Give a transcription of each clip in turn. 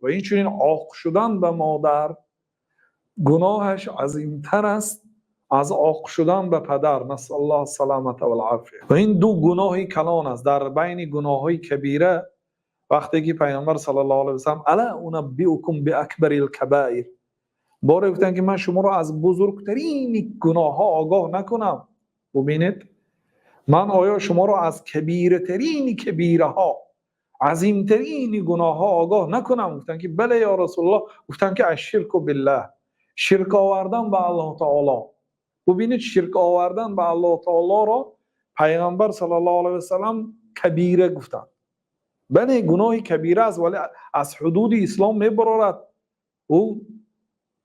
و این چنین عاق شدن به مادر گناهش عظیمتر است از عاق شدن به پدر. نسأل الله السلامت و العافیه. و این دو گناهی کلان است. در بین گناههای کبیره وقتی که پیامبر صلی الله علیه و سلم الا انبئکم باکبر الکبائر، باره گفتن که من شما را از بزرگترین گناه ها آگاه نکنم. ببینید من آیا شما را از کبیرترین کبیره ها، عظیمترین گناه ها آگاه نکنم؟ گفتن که بله یا رسول الله. گفتن که الشرک بالله، شرک آوردن به الله تعالی. ببینید شرک آوردن به الله تعالی را پیامبر صلی الله علیه و سلم کبیره گفتن. بله گناه کبیره است ولی از حدود اسلام میبرارد، او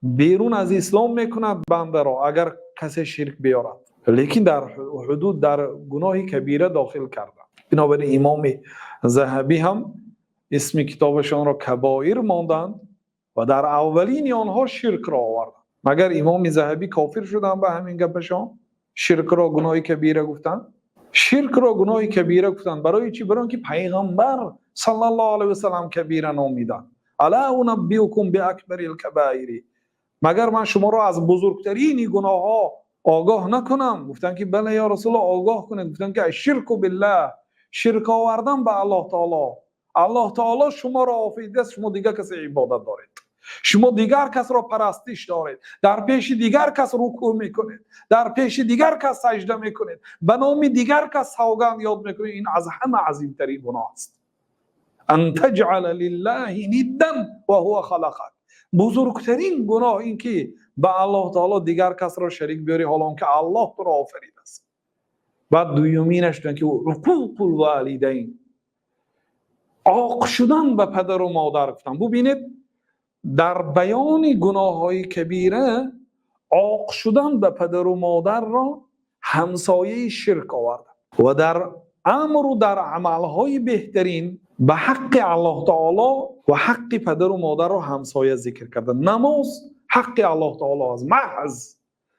بیرون از اسلام میکند بنده را اگر کسی شرک بیارد، لیکن در حدود در گناه کبیره داخل کرده. بنابراین امام ذهبی هم اسم کتابشان را کبائر ماندند و در اولین آنها شرک را آوردند. مگر امام ذهبی کافر شدن به همین گپشان؟ شرک را گناه کبیره گفتن؟ شرک را گناه کبیره گفتن برای چی؟ برای که پیغمبر صلی الله علیه و سلم کبیره نامیدن. الا انبئکم باکبر الکبائر، مگر من شما را از بزرگترین گناه ها آگاه نکنم؟ گفتن که بله یا رسول الله آگاه کنید. گفتن که الشرک بالله، شرک آوردن به الله تعالی. الله تعالی شما را آفریده است، شما دیگر کس عبادت دارید، شما دیگر کس را پرستش دارید، در پیش دیگر کس رکوع میکنید، در پیش دیگر کس سجده میکنید، به نام دیگر کس سوگند یاد میکنید. این از همه عظیمترین گناه است. ان تجعل لله ندا و هو خلقك، بزرگترین گناه این که به الله تعالی دیگر کس را شریک بیاری حالان که الله تو را آفریده است. بعد دومینش که حقوق الوالدین، عاق شدن به پدر و مادر گفتن. ببینید در بیان گناه های کبیره عاق شدن به پدر و مادر را همسایه شرک آورد و در امر و در عملهای بهترین به حق الله تعالی و حق پدر و مادر را همسایه ذکر کرده. نماز حق الله تعالی است، محض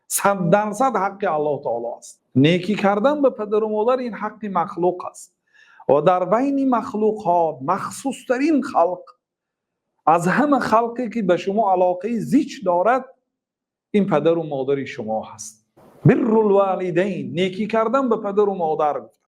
100% حق الله تعالی است. نیکی کردن به پدر و مادر این حق مخلوق است و در بین مخلوقات مخصوص ترین خلق، از همه خلقی که به شما علاقه زیچ دارد، این پدر و مادر شما هست. بر الوالدین، نیکی کردن به پدر و مادر.